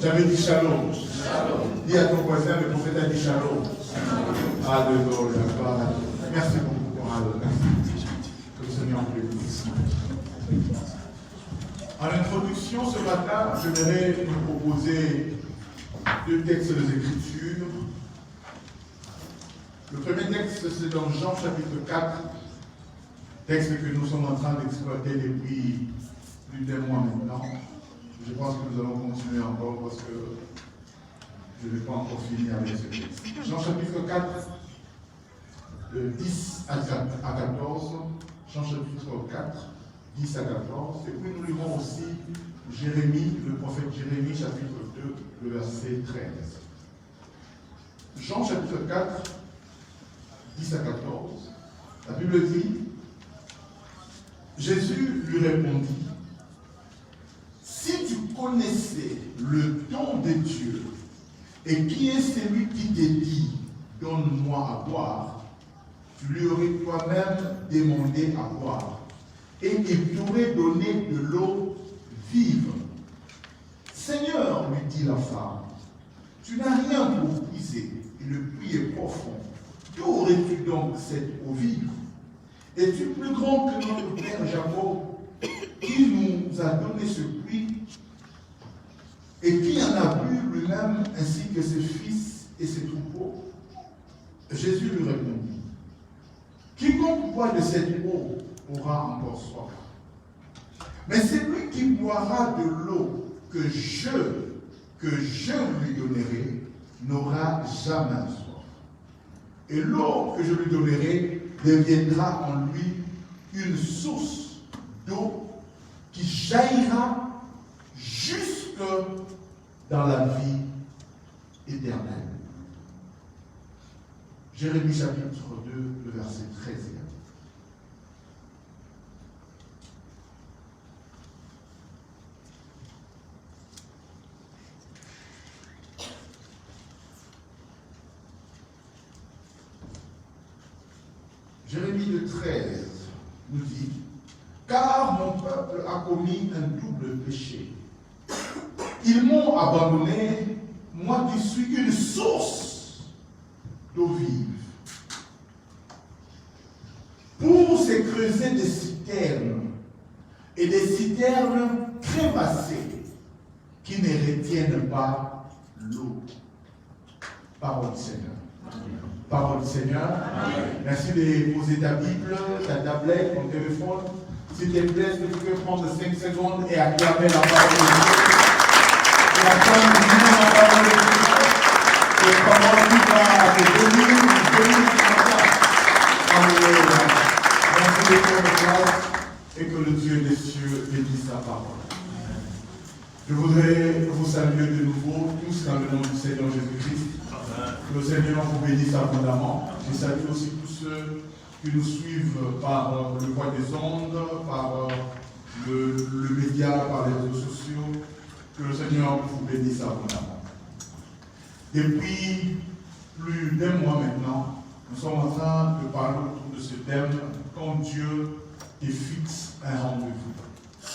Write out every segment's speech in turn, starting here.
J'avais dit shalom. Dis à ton voisin, le prophète a dit shalom. Alléluia. Merci beaucoup pour merci. Que le Seigneur vous bénisse. En introduction, ce matin, je voudrais vous proposer deux textes des Écritures. Le premier texte, c'est dans Jean chapitre 4, texte que nous sommes en train d'exploiter depuis plus d'un mois maintenant. Je pense que nous allons continuer encore parce que je n'ai pas encore fini avec ce texte. Jean chapitre 4, 10 à 14. Jean chapitre 4, 10 à 14. Et puis nous lirons aussi Jérémie, le prophète Jérémie, chapitre 2, le verset 13. Jean chapitre 4, 10 à 14. La Bible dit, Jésus lui répondit, si tu connaissais le don de Dieu et qui est celui qui te dit, donne-moi à boire, tu lui aurais toi-même demandé à boire et il t'aurait donné de l'eau vive. Seigneur, lui dit la femme, tu n'as rien pour puiser et le puits est profond. D'où aurais-tu donc cette eau vive? Es-tu plus grand que notre père Jacob qui nous a donné ce puits et qui en a bu lui-même ainsi que ses fils et ses troupeaux? Jésus lui répondit, quiconque boit de cette eau aura encore soif. Mais celui qui boira de l'eau que je lui donnerai n'aura jamais soif. Et l'eau que je lui donnerai deviendra en lui une source d'eau qui jaillira jusque dans la vie éternelle. Jérémie chapitre 2, le verset 13 et 14. Jérémie 2, 13 nous dit, car mon peuple a commis un double péché. Ils m'ont abandonné, moi qui suis une source d'eau vive. Pour se creuser des citernes, et des citernes crémassées qui ne retiennent pas l'eau. Parole du Seigneur. Parole du Seigneur. Amen. Merci de poser ta Bible, ta tablette, ton téléphone. S'il te plaît, tu peux prendre 5 secondes et acclamer la parole de Dieu. Et acclamer la parole de Dieu. Et pendant qu'il va te bénir ce matin. Alléluia. Merci de faire grâce et que le Dieu des cieux bénisse sa parole. Je voudrais vous saluer de nouveau, tous dans le nom du Seigneur Jésus-Christ. Que le Seigneur vous bénisse abondamment. Je salue aussi tous ceux qui nous suivent par le voie des ondes, par le média, par les réseaux sociaux. Que le Seigneur vous bénisse abondamment. Depuis plus d'un mois maintenant, nous sommes en train de parler autour de ce thème, quand Dieu te fixe un rendez-vous.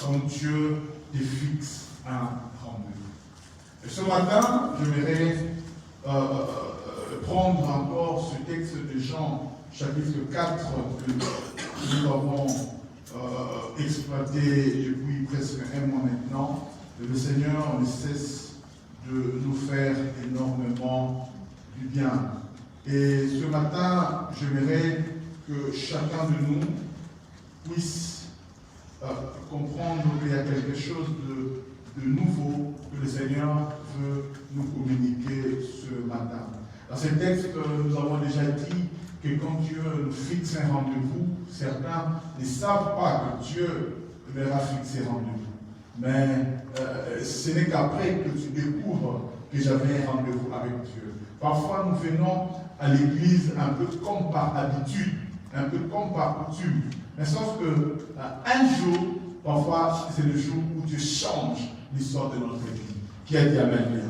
Quand Dieu te fixe un rendez-vous. Et ce matin, je voudrais prendre encore ce texte de Jean, chapitre 4, que nous avons exploité depuis presque un mois maintenant. Le Seigneur ne cesse de nous faire énormément du bien. Et ce matin, j'aimerais que chacun de nous puisse comprendre qu'il y a quelque chose de nouveau que le Seigneur veut nous communiquer ce matin. Dans ce texte, nous avons déjà dit que quand Dieu nous fixe un rendez-vous, certains ne savent pas que Dieu leur a fixé rendez-vous. Mais ce n'est qu'après que tu découvres que j'avais un rendez-vous avec Dieu. Parfois, nous venons à l'église un peu comme par habitude, un peu comme par coutume. Mais sauf que un jour, parfois, c'est le jour où Dieu change l'histoire de notre vie. Qui a dit Amen?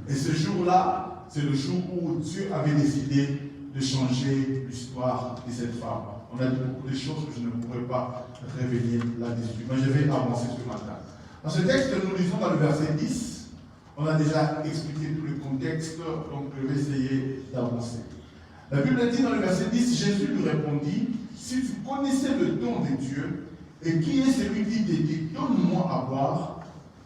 Et ce jour-là, c'est le jour où Dieu avait décidé de changer l'histoire de cette femme. On a dit beaucoup de choses que je ne pourrais pas révéler là-dessus. Mais je vais avancer ce matin. Dans ce texte, nous lisons dans le verset 10, On a déjà expliqué tout le contexte, donc je vais essayer d'avancer. La Bible dit dans le verset 10, Jésus lui répondit, si tu connaissais le don de Dieu, et qui est celui qui te dit, donne-moi à boire,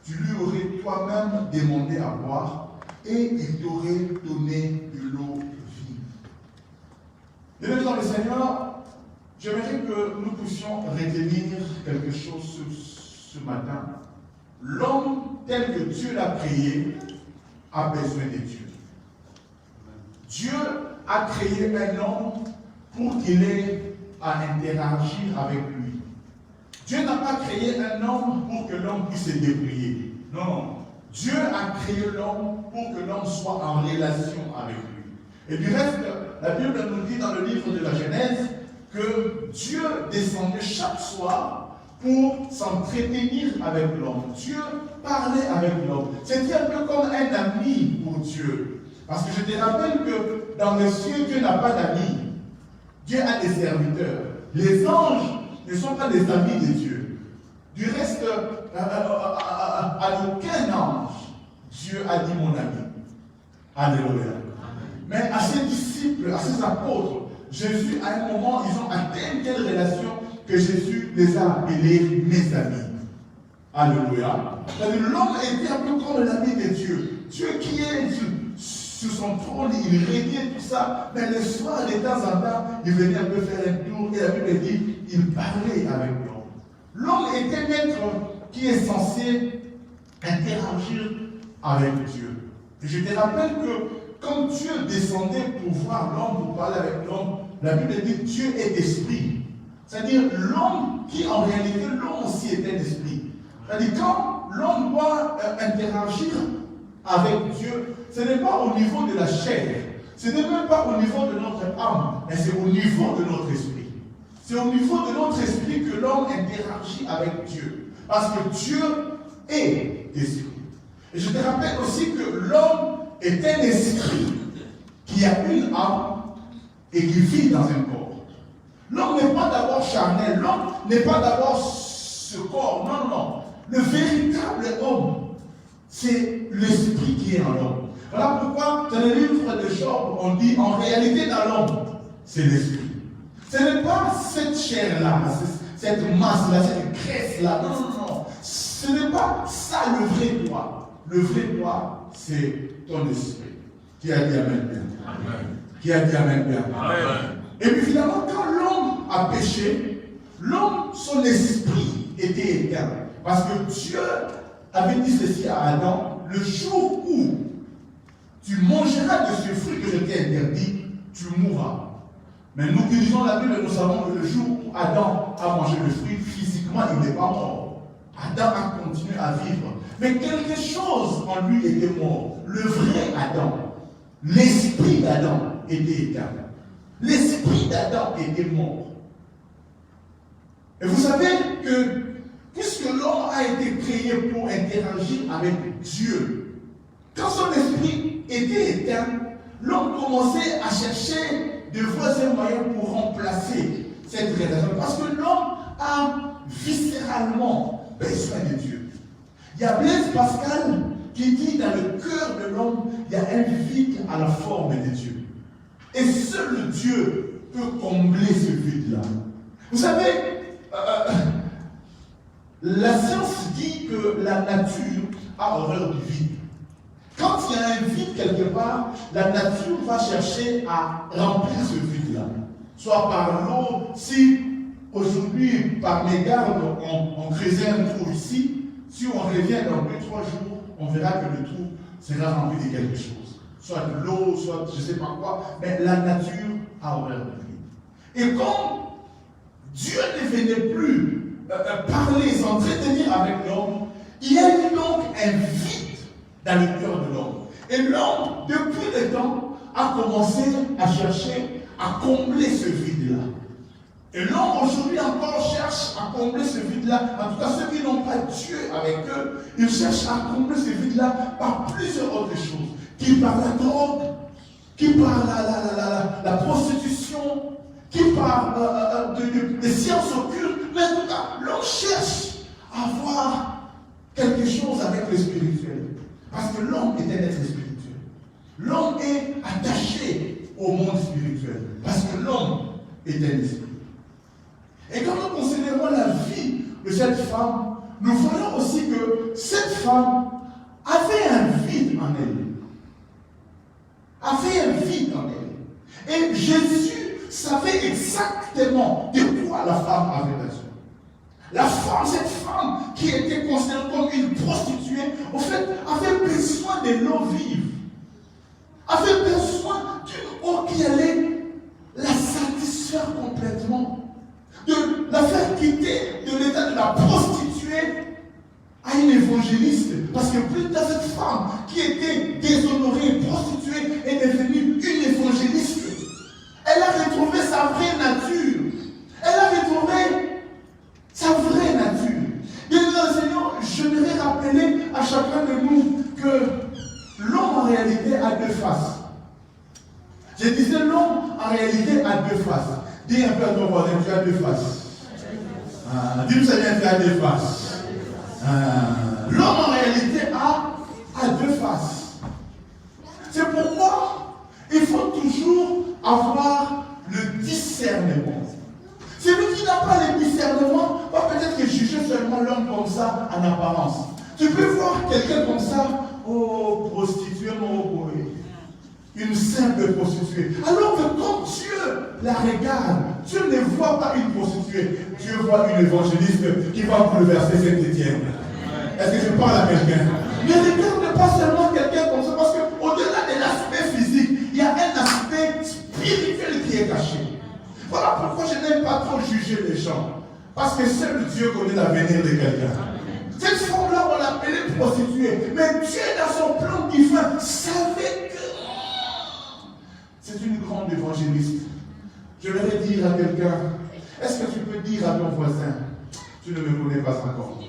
tu lui aurais toi-même demandé à boire, et il t'aurait donné de l'eau vive. Bien-aimés dans le Seigneur, j'aimerais que nous puissions retenir quelque chose ce matin. L'homme tel que Dieu l'a créé a besoin de Dieu. Dieu a créé un homme pour qu'il ait à interagir avec lui. Dieu n'a pas créé un homme pour que l'homme puisse se débrouiller. Non. Dieu a créé l'homme pour que l'homme soit en relation avec lui. Et du reste, la Bible nous dit dans le livre de la Genèse que Dieu descendait chaque soir pour s'entretenir avec l'homme. Dieu parlait avec l'homme. C'était un peu comme un ami pour Dieu. Parce que je te rappelle que dans les cieux, Dieu n'a pas d'amis. Dieu a des serviteurs. Les anges ne sont pas des amis de Dieu. Du reste, à aucun ange, Dieu a dit mon ami. Alléluia. Mais à ses disciples, à ses apôtres, Jésus, à un moment, ils ont atteint une telle relation que Jésus les a appelés mes amis. Alléluia. L'homme était un peu comme l'ami de Dieu. Dieu qui est sur son trône, il régnait tout ça, mais le soir, de temps en temps, il venait un peu faire un tour, et la Bible dit, il parlait avec l'homme. L'homme était l'être qui est censé interagir avec Dieu. Et je te rappelle que quand Dieu descendait pour voir l'homme, pour parler avec l'homme, la Bible dit Dieu est esprit. C'est-à-dire l'homme qui en réalité, l'homme aussi est un esprit. C'est-à-dire quand l'homme doit interagir avec Dieu, ce n'est pas au niveau de la chair, ce n'est même pas au niveau de notre âme, mais c'est au niveau de notre esprit. C'est au niveau de notre esprit que l'homme interagit avec Dieu. Parce que Dieu est esprit. Et je te rappelle aussi que l'homme est un esprit qui a une âme et qui vit dans un corps. L'homme n'est pas d'abord charnel, l'homme n'est pas d'abord ce corps, non, non. Le véritable homme, c'est l'esprit qui est en l'homme. Voilà pourquoi dans le livre de Job, on dit en réalité dans l'homme, c'est l'esprit. Ce n'est pas cette chair-là, cette masse-là, cette graisse-là. Non, non, non. Ce n'est pas ça le vrai toi. Le vrai toi, c'est ton esprit. Qui a dit Amen bien? Amen. Qui a dit Amen bien? Amen. Et puis finalement, quand l'homme a péché, l'homme, son esprit était éteint. Parce que Dieu avait dit ceci à Adam, le jour où tu mangeras de ce fruit que je t'ai interdit, tu mourras. Mais nous qui lisons la Bible, nous savons que le jour où Adam a mangé le fruit, physiquement, il n'est pas mort. Adam a continué à vivre. Mais quelque chose en lui était mort. Le vrai Adam, l'esprit d'Adam était éteint. L'esprit d'Adam était mort. Et vous savez que, puisque l'homme a été créé pour interagir avec Dieu, quand son esprit était éteint, l'homme commençait à chercher de voies et moyens pour remplacer cette relation. Parce que l'homme a viscéralement besoin de Dieu. Il y a Blaise Pascal qui dit dans le cœur de l'homme, il y a un vide à la forme de Dieu. Et seul Dieu peut combler ce vide-là. Vous savez, la science dit que la nature a horreur du vide. Quand il y a un vide quelque part, la nature va chercher à remplir ce vide-là. Soit par l'eau, si aujourd'hui, par mégarde, on creusait un trou ici, si on revient dans 2-3 jours, on verra que le trou sera rempli de quelque chose. Soit de l'eau, soit je ne sais pas quoi, mais la nature a horreur du vide. Et comme Dieu ne venait plus parler, s'entretenir avec l'homme, il y a eu donc un vide dans le cœur de l'homme. Et l'homme, depuis le temps, a commencé à chercher à combler ce vide-là. Et l'homme aujourd'hui encore cherche à combler ce vide-là. En tout cas, ceux qui n'ont pas Dieu avec eux, ils cherchent à combler ce vide-là par plusieurs autres choses. Qui par la drogue, qui par la prostitution, qui par des sciences occultes. Mais en tout cas, l'homme cherche à avoir quelque chose avec le spirituel. Parce que l'homme est un être spirituel. L'homme est attaché au monde spirituel. Parce que l'homme est un esprit. Et quand nous considérons la vie de cette femme, nous voyons aussi que cette femme avait un vide en elle. Avait un vide en elle. Et Jésus savait exactement de quoi la femme avait besoin. La femme, cette femme qui était considérée comme une prostituée, en fait, avait besoin de l'eau vive. Avait besoin d'une eau qui allait la satisfaire complètement. De la faire quitter de l'état de la prostituée à une évangéliste. Parce que plus tard, cette femme qui était déshonorée, prostituée, est devenue une évangéliste. Elle a retrouvé sa vraie nature. Elle a retrouvé sa vraie nature. Bien dans le Seigneur, je voudrais rappeler à chacun de nous que l'homme en réalité a deux faces. Je disais l'homme en réalité a deux faces. Dis un peu à ton voisin, tu as deux faces. Dis-le Seigneur, tu as deux faces. L'homme en réalité a deux faces. C'est pourquoi il faut toujours avoir le discernement. Celui qui n'a pas le discernement va peut-être juger seulement l'homme comme ça en apparence. Tu peux voir quelqu'un comme ça, oh prostituée, mon une simple prostituée. Alors que quand Dieu la regarde, Dieu ne voit pas une prostituée, Dieu voit une évangéliste qui va bouleverser Saint-Étienne. Est-ce que je parle à quelqu'un? Ne regarde pas seulement quelqu'un comme ça, parce qu'au-delà de l'aspect physique, il y a un aspect spirituel qui est caché. Voilà pourquoi je n'aime pas trop juger les gens. Parce que seul Dieu connaît l'avenir de quelqu'un. Cette femme-là, on l'appelait prostituée. Mais Dieu, dans son plan divin, savait que c'est une grande évangéliste. Je voudrais dire à quelqu'un, est-ce que tu peux dire à ton voisin, tu ne me connais pas encore?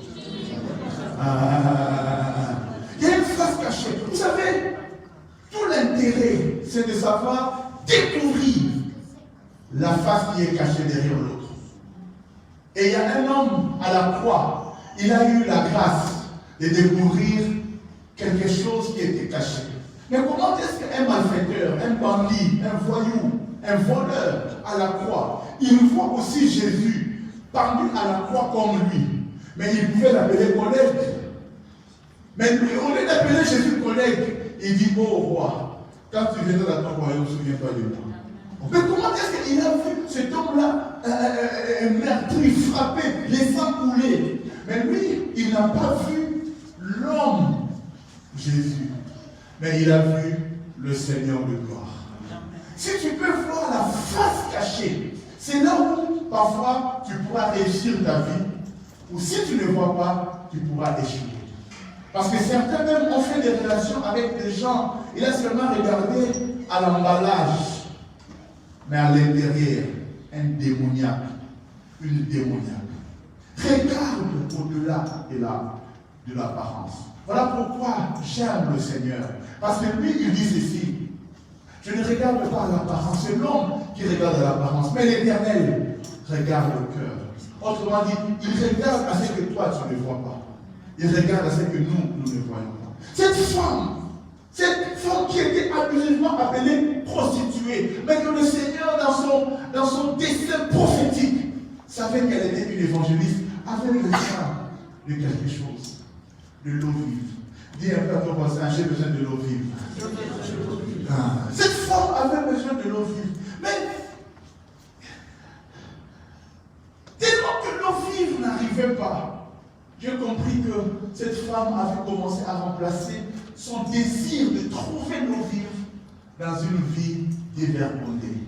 Il y a une face cachée. Vous savez, tout l'intérêt, c'est de savoir découvrir la face qui est cachée derrière l'autre. Et il y a un homme à la croix, il a eu la grâce de découvrir quelque chose qui était caché. Mais comment est-ce qu'un malfaiteur, un bandit, un voyou, un voleur à la croix, il voit aussi Jésus pendu à la croix comme lui. Mais il pouvait l'appeler collègue. Mais lui, au lieu d'appeler Jésus collègue, il dit, oh roi, quand tu viendras dans ton royaume, souviens-toi de moi. Mais comment est-ce qu'il a vu cet homme-là meurtri, frappé, les sangs couler? Mais lui, il n'a pas vu l'homme Jésus, mais il a vu le Seigneur de gloire. Si tu peux voir la face cachée, c'est là où parfois tu pourras réussir ta vie, ou si tu ne vois pas, tu pourras échouer. Parce que certains même ont fait des relations avec des gens, il a seulement regardé à l'emballage, mais à l'intérieur, un démoniaque, une démoniaque. Regarde au-delà de l'apparence. Voilà pourquoi j'aime le Seigneur. Parce que lui, il dit ceci, je ne regarde pas à l'apparence, c'est l'homme qui regarde à l'apparence, mais l'Éternel regarde le cœur. Autrement dit, il regarde à ce que toi, tu ne vois pas. Il regarde à ce que nous ne voyons pas. Cette femme qui était abusivement appelée prostituée, mais que le Seigneur, dans son dessein prophétique, savait qu'elle était une évangéliste, avait besoin de quelque chose, de l'eau vive. Dis un peu à ton voisin, j'ai besoin de l'eau vive. Cette femme avait besoin de l'eau vive. Mais tellement que l'eau vive n'arrivait pas, j'ai compris que cette femme avait commencé à remplacer son désir de trouver l'eau vive dans une vie dévergondée.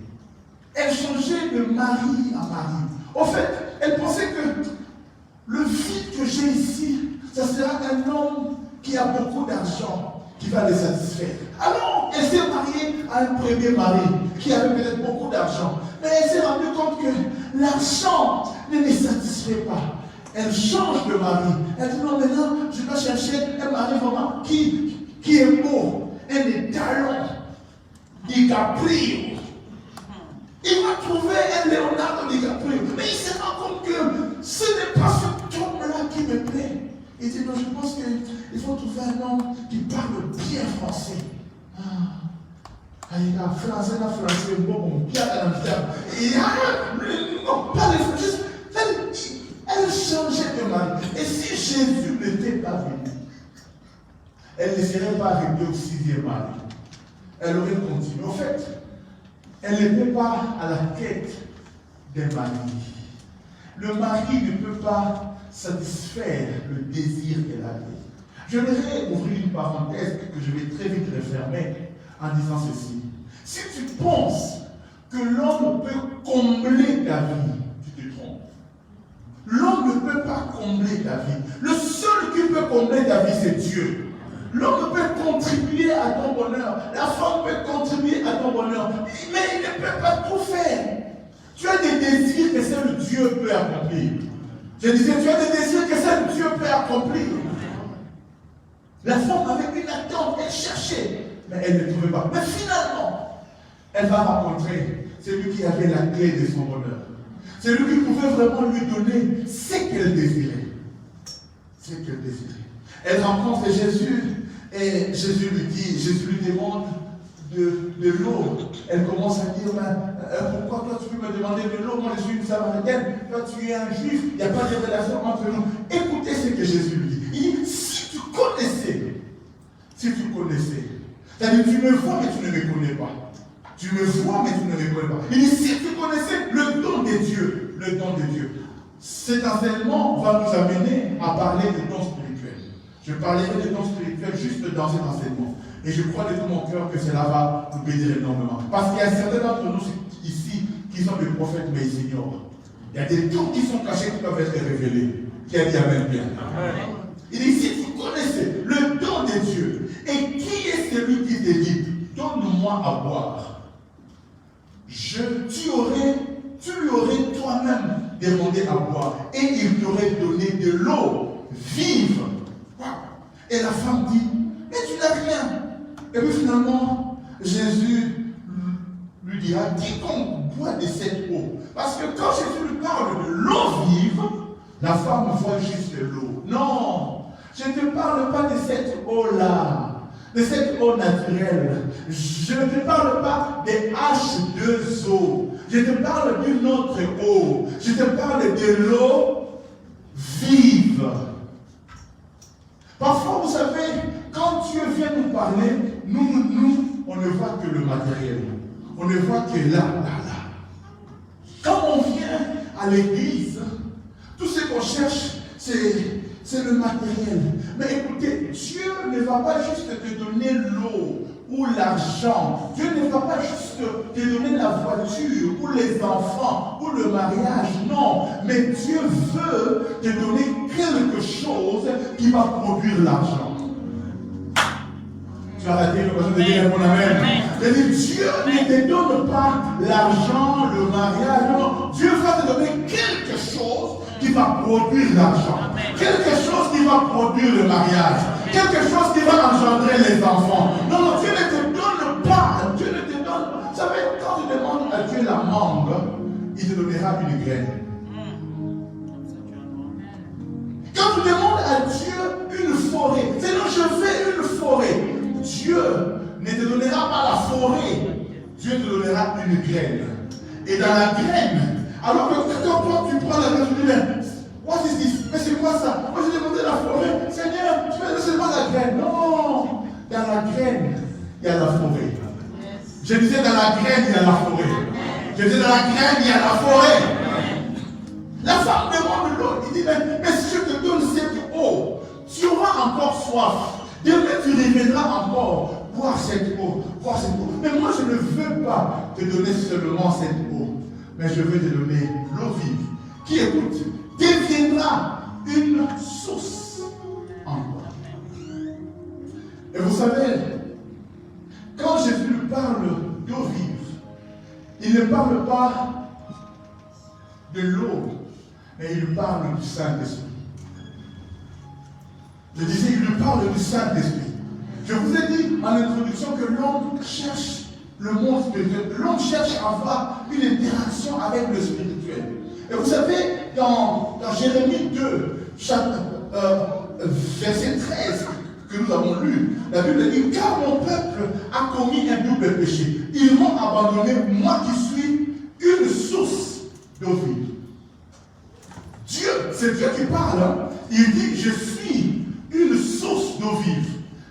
Elle changeait de mari à mari. En fait, elle pensait que le vide que j'ai ici, ça sera un homme qui a beaucoup d'argent qui va les satisfaire. Alors, elle s'est mariée à un premier mari qui avait peut-être beaucoup d'argent. Mais elle s'est rendue compte que l'argent ne les satisfait pas. Elle change de mari. Elle dit non, maintenant, je dois chercher un mari vraiment qui est beau, un talent, DiCaprio. Il va trouver un Leonardo DiCaprio. Mais il se rend compte que ce n'est pas cet homme-là qui me plaît. Il dit non, je pense parle bien français. Il a français, bon, bien dans le terme. Non, pas les français. Elle changeait de mari. Et si Jésus n'était pas venu, elle ne serait pas arrivée au 6e mari. Elle aurait continué. En fait, elle n'était pas à la quête d'un mari. Le mari ne peut pas satisfaire le désir qu'elle avait. Je voudrais ouvrir une parenthèse que je vais très vite refermer en disant ceci. Si tu penses que l'homme peut combler ta vie, tu te trompes. L'homme ne peut pas combler ta vie. Le seul qui peut combler ta vie, c'est Dieu. L'homme peut contribuer à ton bonheur. La femme peut contribuer à ton bonheur. Mais il ne peut pas tout faire. Tu as des désirs que seul Dieu peut accomplir. Je disais, tu as des désirs que seul Dieu peut accomplir. La femme avait une attente, elle cherchait, mais elle ne trouvait pas. Mais finalement, elle va rencontrer celui qui avait la clé de son bonheur. Celui qui pouvait vraiment lui donner ce qu'elle désirait. Ce qu'elle désirait. Elle rencontre Jésus et Jésus lui demande de l'eau. Elle commence à dire, pourquoi toi tu peux me demander de l'eau? Moi je suis une Samaritaine, toi tu es un juif, il n'y a pas de relation entre nous. Écoutez ce que Jésus lui dit. Il dit, si tu connaissais, c'est-à-dire tu me vois mais tu ne me connais pas. Tu me vois mais tu ne me connais pas. Il dit, si tu connaissais le don de Dieu, cet enseignement va nous amener à parler de dons spirituels. Je parlerai de dons spirituels juste dans cet enseignement. Et je crois de tout mon cœur que cela va nous bénir énormément. Parce qu'il y a certains d'entre nous ici qui sont des prophètes, mais ils ignorent. Il y a des dons qui sont cachés qui peuvent être révélés. Qui a dit Amen bien. Il dit, si tu connaissais le don de Dieu, et qui est celui qui te dit, donne-moi à boire, tu lui aurais toi-même demandé à boire, et il t'aurait donné de l'eau vive. Et la femme dit, mais tu n'as rien. Et puis finalement, Jésus lui dira, quiconque boit de cette eau. Parce que quand Jésus lui parle de l'eau vive, la femme voit juste l'eau. Non, je ne te parle pas de cette eau-là, de cette eau naturelle. Je ne te parle pas des H2O. Je te parle d'une autre eau. Je te parle de l'eau vive. Parfois, vous savez, quand Dieu vient nous parler, nous, on ne voit que le matériel. On ne voit que là. Quand on vient à l'église, tout ce qu'on cherche, c'est le matériel. Mais écoutez, Dieu ne va pas juste te donner l'eau ou l'argent. Dieu ne va pas juste te donner la voiture ou les enfants ou le mariage. Non, mais Dieu veut te donner quelque chose qui va produire l'argent. Tu as raté l'occasion de dire mon amen. Dieu ne te donne pas l'argent, le mariage. Non, Dieu va te donner quelque chose qui va produire l'argent. Quelque chose qui va produire le mariage. Quelque chose qui va engendrer les enfants. Non, Dieu ne te donne pas. Dieu ne te donne pas. Vous savez, quand tu demandes à Dieu la mangue, il te donnera une graine. Quand tu demandes à Dieu une forêt, c'est non, je veux une forêt. Dieu ne te donnera pas la forêt. Dieu te donnera une graine. Et dans la graine, alors que quand toi tu prends la graine, tu dis, what is this? Mais c'est quoi ça? Moi j'ai demandé la forêt. Seigneur, tu me donnes seulement la graine. Non, dans la graine, il y a la forêt. Je disais dans la graine, il y a la forêt. Je disais dans la graine, il y a la forêt. La femme demande l'eau. Il dit, mais si je te donne cette eau, tu auras encore soif. Demain, tu reviendras encore boire cette eau. Mais moi, je ne veux pas te donner seulement cette eau. Mais je veux te donner l'eau vive. Qui, écoute, deviendra une source en toi. Et vous savez, quand Jésus lui parle d'eau vive, il ne parle pas de l'eau, mais il parle du Saint-Esprit. Je disais, il lui parle du Saint-Esprit. Je vous ai dit en introduction que l'homme cherche le monde spirituel. L'homme cherche à avoir une interaction avec le spirituel. Et vous savez, dans Jérémie 2, verset 13, que nous avons lu, la Bible dit, car mon peuple a commis un double péché. Ils m'ont abandonné, moi qui suis une source d'eau vive. Dieu, c'est Dieu qui parle. Hein? Il dit, je suis une source d'eau vive.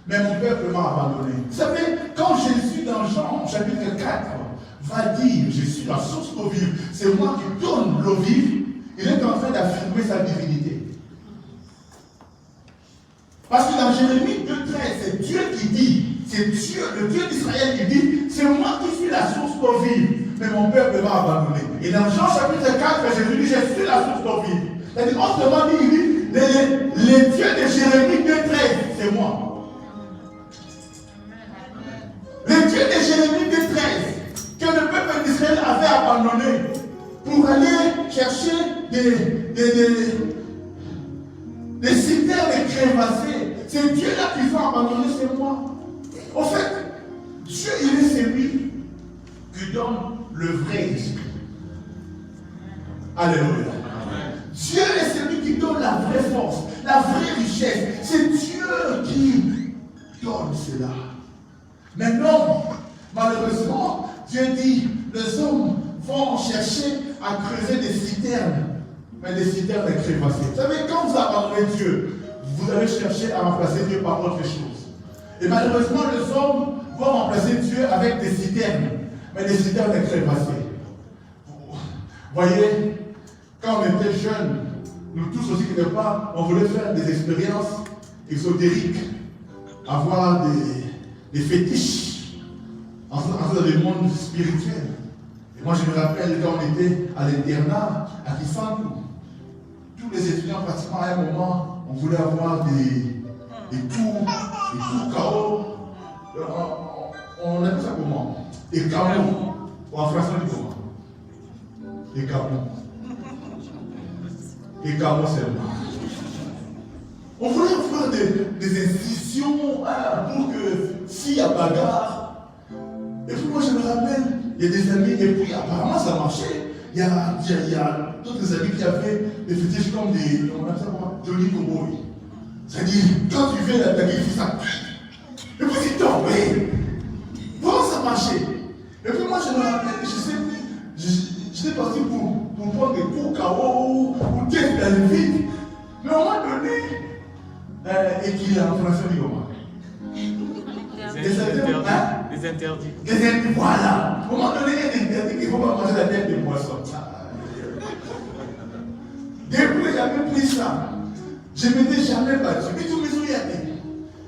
Mais mon peuple m'a abandonné. Vous savez, quand Jésus dans Jean chapitre 4 va dire, je suis la source d'eau vive, c'est moi qui donne l'eau vive, il est en train d'affirmer sa divinité. Parce que dans Jérémie 2,13, c'est Dieu qui dit, c'est Dieu, le Dieu d'Israël qui dit, c'est moi qui suis la source d'eau vive, mais mon peuple m'a abandonné. Et dans Jean chapitre 4, Jésus dit, je suis la source d'eau vive. C'est-à-dire, autrement dit, il dit, les dieux de Jérémie 2,13, c'est moi. Les dieux de Jérémie 2,13, que le peuple d'Israël avait abandonné pour aller chercher des citernes crévassées. C'est Dieu-là qui faut abandonner, c'est moi. En fait, Dieu, il est celui qui donne le vrai esprit. Alléluia. Dieu est celui qui donne la vraie force, la vraie richesse. C'est Dieu qui donne cela. Mais non, malheureusement, Dieu dit, les hommes vont chercher à creuser des citernes, mais des citernes crévassées. Vous savez, quand vous abandonnez Dieu, vous allez chercher à remplacer Dieu par autre chose. Et malheureusement, les hommes vont remplacer Dieu avec des citernes, mais des citernes crévassées. Vous voyez, quand on était jeunes, nous tous aussi quelque part, on voulait faire des expériences ésotériques, avoir des fétiches dans le monde spirituel. Et moi, je me rappelle quand on était à l'internat, à Kisankou, tous les étudiants, pratiquement à un moment, on voulait avoir des tours KO. On appelle ça comment? Des camos. Ou en français, on dit comment? Des camos. Des camos seulement. On voulait avoir des institutions pour que s'il y a bagarre. Et puis moi je me rappelle, il y a des amis, et puis apparemment ça marchait. Il y a d'autres amis qui avaient des fétiches comme des, on appelle ça comment, Johnny Cowboy. C'est-à-dire, quand tu viens d'attaquer, il fait ça. Et puis tu tombes. Comment ça marchait? Et puis moi je me rappelle, je sais plus, j'étais parti pour prendre des coups KO ou tête dans le vide. Mais on m'a donné. Et qu'il a en français dit comment? Des interdits. Des interdits, voilà. On m'a donné un interdit qu'il ne faut pas manger la tête des poissons. Depuis j'avais pris ça, je ne m'étais jamais battu. Mais tout mes souliers.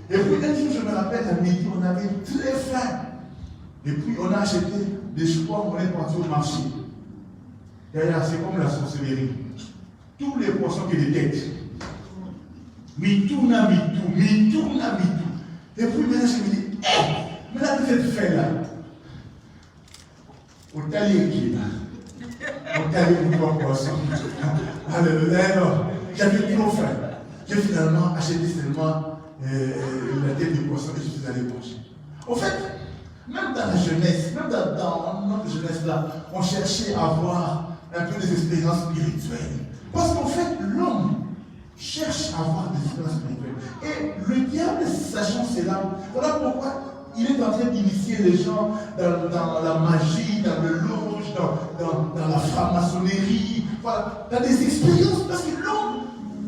Et puis un jour, je me rappelle, à midi, on avait très faim. Et puis on a acheté des choux, on est parti au marché. C'est comme la sorcellerie. Tous les poissons qui détectent. Mitou. Et puis maintenant, je me dis, mais là, cette fin-là, au talier qui est là, au talier pour ton poisson. Alléluia, j'avais trop faim. J'ai finalement acheté seulement la tête du poisson et je suis allé manger. En fait, même dans la jeunesse, même dans notre jeunesse là, on cherchait à avoir un peu des expériences spirituelles. Parce qu'en fait, l'homme cherche à avoir des expériences spirituelles. Et le diable, sachant cela, voilà pourquoi il est en train d'initier les gens dans la magie, dans le loge, dans la franc-maçonnerie, voilà, dans des expériences, parce que l'homme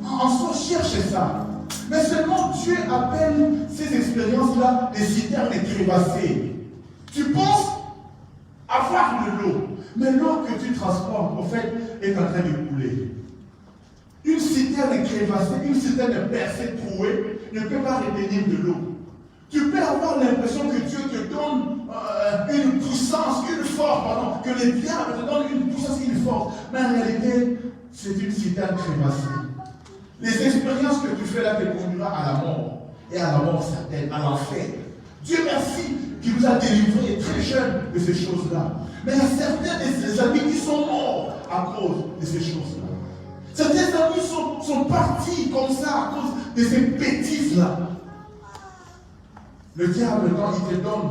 en soi cherche ça. Mais seulement Dieu appelle ces expériences-là des citernes crévassées. Tu penses avoir de l'eau, mais l'eau que tu transportes, en fait, est en train de couler. Une citerne crévassée, une citerne percée, trouée, ne peut pas retenir de l'eau. Tu peux avoir l'impression que Dieu te donne une puissance, une force, que le diable te donne une puissance, une force. Mais en réalité, c'est une citerne crévassée. Les expériences que tu fais là te conduiront à la mort. Et à la mort certaine, à l'enfer. Dieu merci qui nous a délivrés très jeunes de ces choses-là. Mais il y a certains de ses amis qui sont morts à cause de ces choses-là. Certains amis sont partis comme ça à cause de ces bêtises-là. Le diable, quand il te donne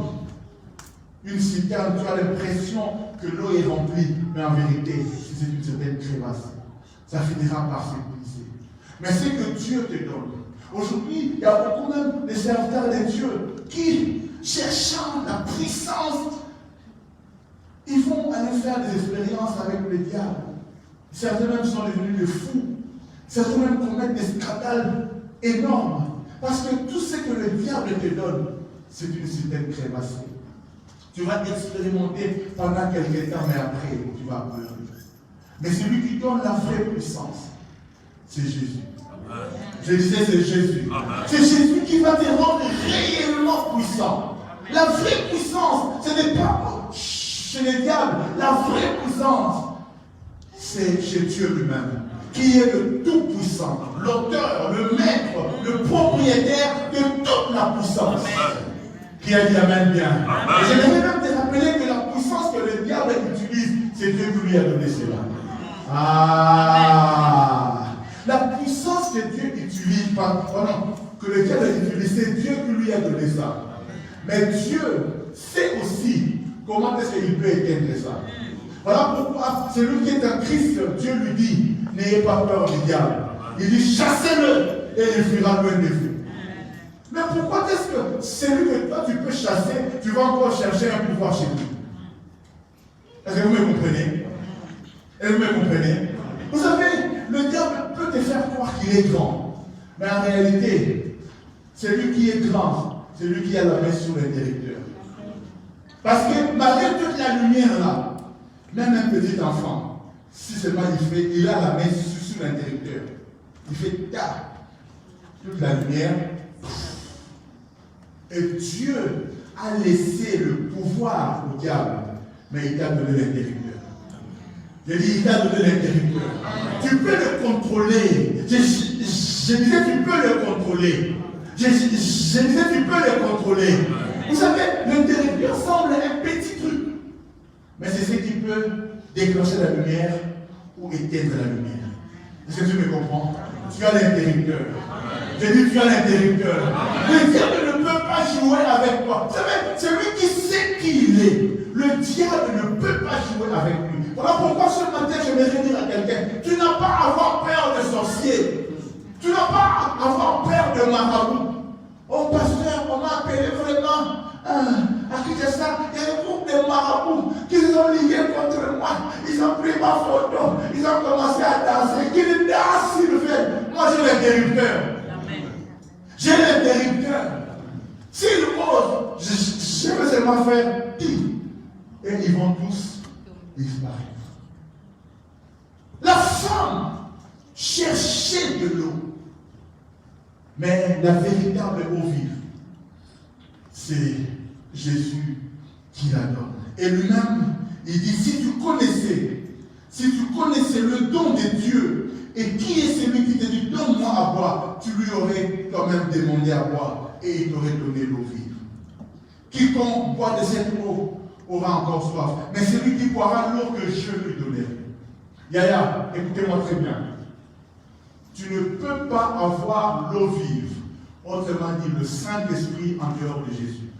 une citerne, tu as l'impression que l'eau est remplie. Mais en vérité, c'est une certaine crévasse. Ça finira par s'épuiser. Mais ce que Dieu te donne, Aujourd'hui, il y a beaucoup même de serviteurs de Dieu qui, cherchant la puissance, ils vont aller faire des expériences avec le diable. Certains même sont devenus des fous. Certains même commettent des scandales énormes. Parce que tout ce que le diable te donne, c'est une certaine création. Tu vas expérimenter pendant quelques temps, mais après, tu vas pleurer. Mais celui qui donne la vraie puissance, c'est Jésus. Amen. Je disais, c'est Jésus. Amen. C'est Jésus qui va te rendre réellement puissant. Amen. La vraie puissance, ce n'est pas chez le diable. La vraie puissance, c'est chez Dieu lui-même, qui est le tout-puissant, l'auteur, le maître, le propriétaire de toute la puissance. Amen. Qui a dit Amen bien. Amen. Et j'aimerais même te rappeler que la puissance que le diable utilise, c'est Dieu qui lui a donné cela. Ah, la puissance que Dieu utilise, que le diable utilise, c'est Dieu qui lui a donné ça. Mais Dieu sait aussi comment est-ce qu'il peut éteindre ça. Voilà pourquoi celui qui est en Christ, Dieu lui dit, n'ayez pas peur du diable. Il dit, chassez-le et il fuira loin de vous. Mais pourquoi est-ce que celui que toi tu peux chasser, tu vas encore chercher un pouvoir chez lui? Est-ce que vous me comprenez? Est-ce que vous me comprenez? Vous savez, le diable peut te faire croire qu'il est grand. Mais en réalité, celui qui est grand, c'est lui qui a la main sur l'interrupteur. Parce que malgré toute la lumière là, même un petit enfant, si seulement il a la main sur l'interrupteur, il fait ta, toute la lumière. Et Dieu a laissé le pouvoir au diable, mais il t'a donné l'interrupteur. Je dis, il t'a donné l'interrupteur. Tu peux le contrôler. Je disais, tu peux le contrôler. Je disais, tu peux le contrôler. Vous savez, l'interrupteur semble un petit truc, mais c'est ce qui peut déclencher la lumière ou éteindre la lumière. Est-ce que tu me comprends? Tu as l'interrupteur. J'ai dit, tu as l'interrupteur. Le diable ne peut pas jouer avec toi. Vous savez, celui qui sait qui il est, le diable ne peut pas jouer avec lui. Voilà pourquoi ce matin, je vais dire à quelqu'un, tu n'as pas à avoir peur de sorcier. Tu n'as pas à avoir peur de marabout. Oh pasteur, on m'a appelé vraiment à Kinshasa, il y a un groupe de marabouts qui se sont liés contre moi. Ils ont pris ma photo, ils ont commencé à danser. Qu'ils dansent, s'ils veulent. Moi j'ai l'interrupteur. J'ai l'interrupteur. S'ils osent, je vais seulement faire tout. Et ils vont tous disparaître. La femme cherchait de l'eau. Mais la véritable eau vive, c'est Jésus qui la donne. Et lui-même, il dit, si tu connaissais le don de Dieu, et qui est celui qui te dit, donne-moi à boire, tu lui aurais quand même demandé à boire, et il t'aurait donné l'eau vive. Quiconque boit de cette eau aura encore soif. Mais celui qui boira l'eau que je lui donnerai. Yaya, écoutez-moi très bien. Tu ne peux pas avoir l'eau vive, autrement dit le Saint-Esprit en dehors de Jésus.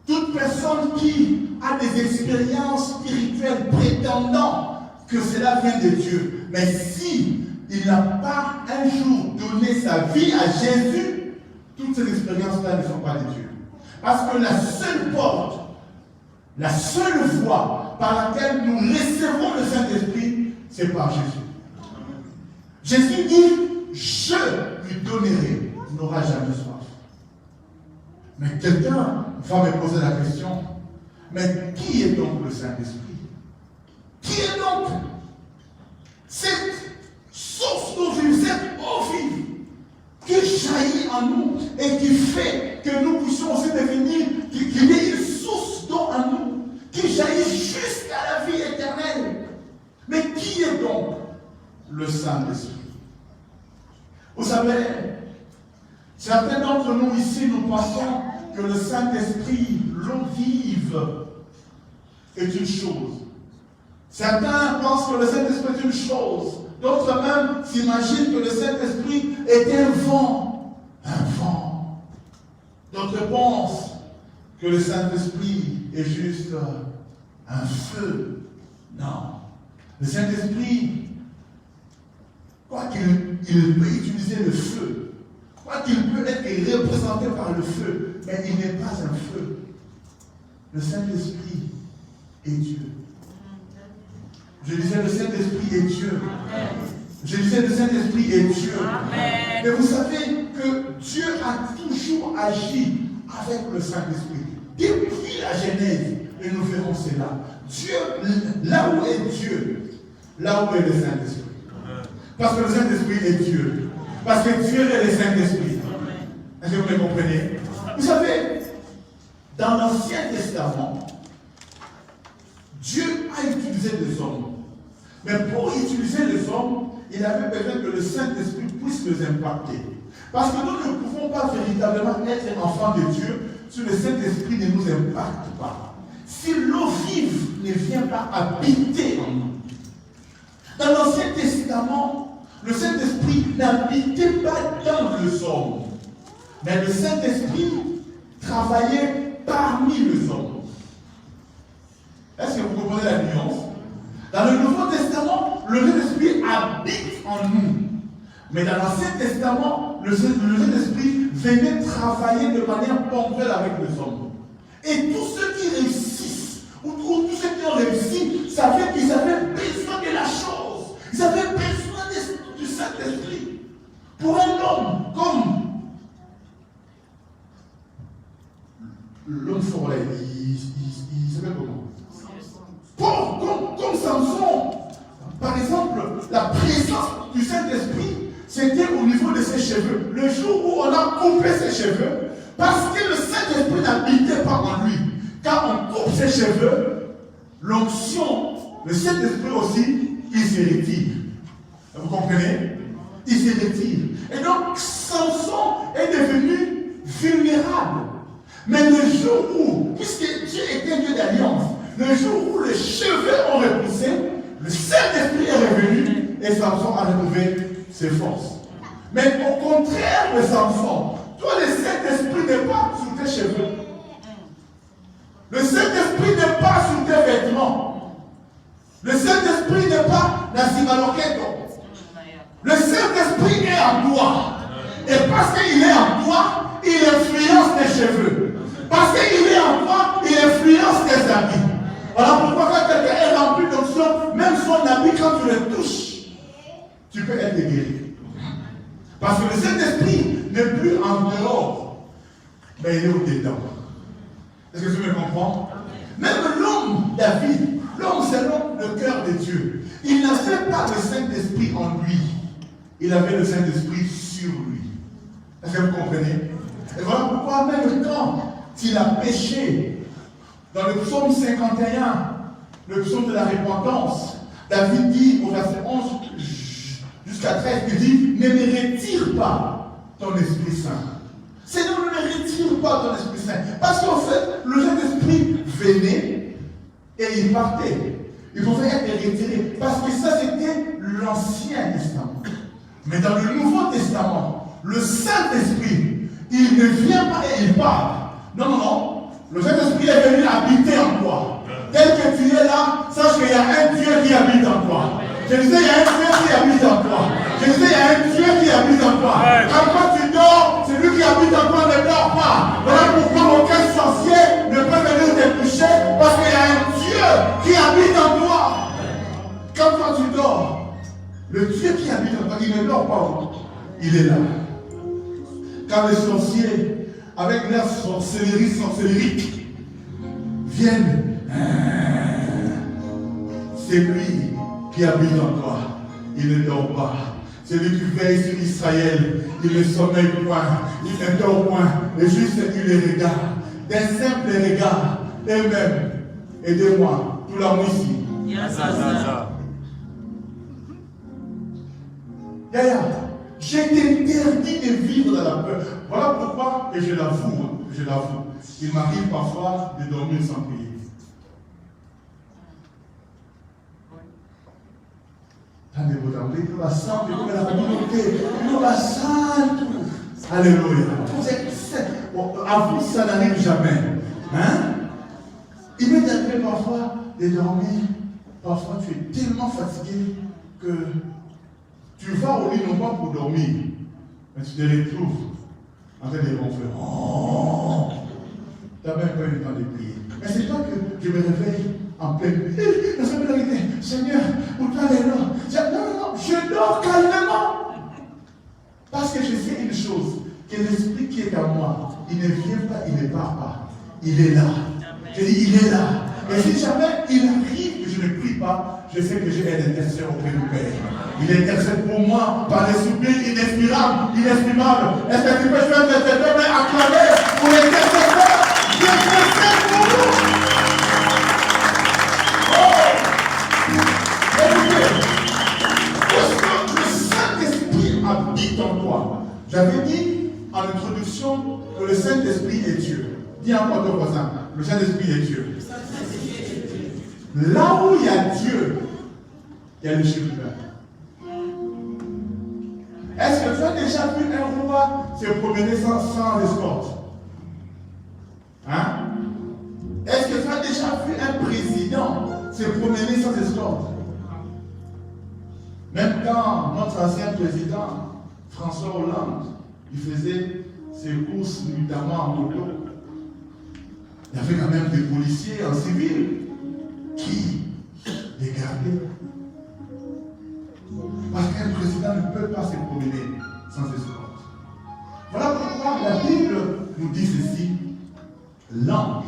Toute personne qui a des expériences spirituelles prétendant que cela vient de Dieu, mais si il n'a pas un jour donné sa vie à Jésus, toutes ces expériences-là ne sont pas de Dieu. Parce que la seule porte, la seule voie par laquelle nous recevons le Saint-Esprit, c'est par Jésus. Jésus dit, je lui donnerai, il n'aura jamais soif. Mais quelqu'un va me poser la question, mais qui est donc le Saint-Esprit? Qui est donc cette source d'eau vive, cette eau vive qui jaillit en nous et qui fait que nous puissions aussi devenir, qu'il y ait une source d'eau en nous, qui jaillit jusqu'à la vie éternelle? Mais qui est donc le Saint-Esprit? Vous savez, certains d'entre nous ici, nous pensons que le Saint-Esprit, l'eau vive, est une chose. Certains pensent que le Saint-Esprit est une chose. D'autres même s'imaginent que le Saint-Esprit est un vent. Un vent. D'autres pensent que le Saint-Esprit est juste un feu. Non. Le Saint-Esprit, quoi qu'il il peut utiliser le feu. Quoi qu'il peut être représenté par le feu, mais il n'est pas un feu. Le Saint-Esprit est Dieu. Je disais, le Saint-Esprit est Dieu. Je disais, le Saint-Esprit est Dieu. Mais vous savez que Dieu a toujours agi avec le Saint-Esprit. Depuis la Genèse, et nous verrons cela. Dieu, là où est Dieu, là où est le Saint-Esprit. Parce que le Saint-Esprit est Dieu. Parce que Dieu est le Saint-Esprit. Est-ce que vous me comprenez? Vous savez, dans l'Ancien Testament, Dieu a utilisé des hommes. Mais pour utiliser les hommes, il avait besoin que le Saint-Esprit puisse les impacter. Parce que nous ne pouvons pas véritablement être enfants de Dieu si le Saint-Esprit ne nous impacte pas. Si l'eau vive ne vient pas habiter en nous. Dans l'Ancien Testament, le Saint-Esprit n'habitait pas dans les hommes. Mais le Saint-Esprit travaillait parmi les hommes. Est-ce que vous comprenez la nuance? Dans le Nouveau Testament, le Saint-Esprit habite en nous. Mais dans l'Ancien Testament, le Saint-Esprit venait travailler de manière ponctuelle avec les hommes. Et tous ceux qui réussissent, ou tous ceux qui ont réussi, savaient qu'ils avaient besoin de la chose. Ils avaient besoin du Saint-Esprit. Pour un homme comme l'homme fort là, il s'appelle comment? Comme Samson. Par exemple, la présence du Saint-Esprit, c'était au niveau de ses cheveux. Le jour où on a coupé ses cheveux, parce que le Saint-Esprit n'habitait pas en lui. Quand on coupe ses cheveux, l'onction, le Saint-Esprit aussi, il se retire. Vous comprenez? Il se retire. Et donc, Samson est devenu vulnérable. Mais le jour où, puisque Dieu était Dieu d'alliance, le jour où les cheveux ont repoussé, le Saint-Esprit est revenu et Samson a retrouvé ses forces. Mais au contraire de Samson, toi, le Saint-Esprit n'est pas sur tes cheveux. Le Saint-Esprit n'est pas sur tes vêtements. Le Saint-Esprit n'est pas dans Simaloketo. Le Saint-Esprit est en toi. Et parce qu'il est en toi, il influence tes cheveux. Parce qu'il est en toi, il influence tes habits. Voilà pourquoi quand quelqu'un est rempli d'onction, même son habit, quand tu le touches, tu peux être guéri. Parce que le Saint-Esprit n'est plus en dehors, mais il est au-dedans. Est-ce que tu me comprends? Même l'homme, David, l'homme c'est l'homme, le cœur de Dieu. Il n'avait pas le Saint-Esprit en lui. Il avait le Saint-Esprit sur lui. Est-ce que vous comprenez? Et voilà pourquoi même quand il a péché, dans le psaume 51, le psaume de la repentance, David dit au verset 11 jusqu'à 13, il dit, ne me retire pas ton Esprit Saint. Seigneur, ne me retire pas ton Esprit Saint. Parce qu'en fait, le Saint-Esprit venait et il partait. Il pouvait être retiré. Parce que ça, c'était l'Ancien Testament. Mais dans le Nouveau Testament, le Saint-Esprit, il ne vient pas et il part. Non, non, non. Le Saint-Esprit est venu habiter en toi. Tel que tu es là, sache qu'il y a un Dieu qui habite en toi. Je disais, il y a un Dieu qui habite en toi. Je disais, il y a un Dieu qui habite en toi. Quand tu dors, celui qui habite en toi ne dort pas. Voilà pourquoi aucun sorcier ne peut venir te toucher, parce qu'il y a un Dieu qui habite en toi. Quand toi tu dors, le Dieu qui habite en toi, il ne dort pas. Il est là. Quand les sorciers, avec leur sorcellerie, viennent, c'est lui qui habite en toi. Il ne dort pas. C'est lui qui veille sur Israël. Il ne sommeille point. Il ne dort point. Et juste il les regarde. D'un simple regard. Eux-mêmes. Aidez-moi. Tout l'amour ici. Yaya, je t'interdis de vivre dans la peur. Voilà pourquoi, et je l'avoue, il m'arrive parfois de dormir sans prier. Alléluia. À vous, ça n'arrive jamais. Hein? Il m'est arrivé parfois de dormir. Parfois, tu es tellement fatigué que Tu vas au lit non pas pour dormir, mais tu te retrouves en train de ronfler. Oh, tu n'as même pas eu le temps de prier. Mais c'est toi que je me réveille en pleine nuit. La solidarité, Seigneur, pour toi les noms. Non, je dors calmement. Parce que je sais une chose, que l'esprit qui est en moi, il ne vient pas, il ne part pas. Il est là. Je dis, il est là. Et si jamais il arrive que je ne prie pas, je sais que j'ai un intercesseur auprès du Père. Il intercède pour moi par les soupirs inexprimables. Est-ce que tu peux faire tes mains acclamer pour l'intercesseur? Je intercède pour vous. Écoutez, le Saint-Esprit habite en toi. J'avais dit en introduction que le Saint-Esprit est Dieu. Dis encore ton voisin, le Saint-Esprit est Dieu. Là où il y a Dieu, il y a le chérubin. Est-ce que tu as déjà vu un roi se promener sans escorte? Hein? Est-ce que tu as déjà vu un président se promener sans escorte? Même quand notre ancien président, François Hollande, il faisait ses courses notamment en moto, il y avait quand même des policiers en civil qui les gardaient. Parce qu'un président ne peut pas se promener sans escorte. Voilà pourquoi la Bible nous dit ceci: l'ange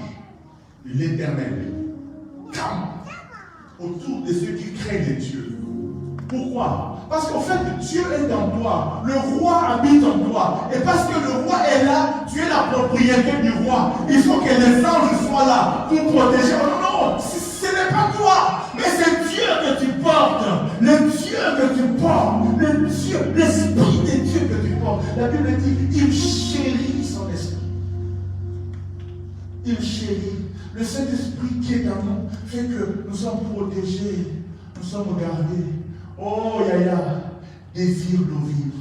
de l'Éternel campe autour de ceux qui craignent Dieu. Pourquoi? Parce qu'en fait, Dieu est en toi, le roi habite en toi. Et parce que le roi est là, tu es la propriété du roi. Il faut que les anges soient là pour protéger. Oh non, ce n'est pas toi, mais c'est Dieu que tu portes. Le Dieu que tu portes, le Dieu, l'esprit de Dieu que tu portes. La Bible dit, il chérit son esprit. Il chérit. Le Saint-Esprit qui est en nous fait que nous sommes protégés, nous sommes gardés. Oh, Yaya, désire de vivre.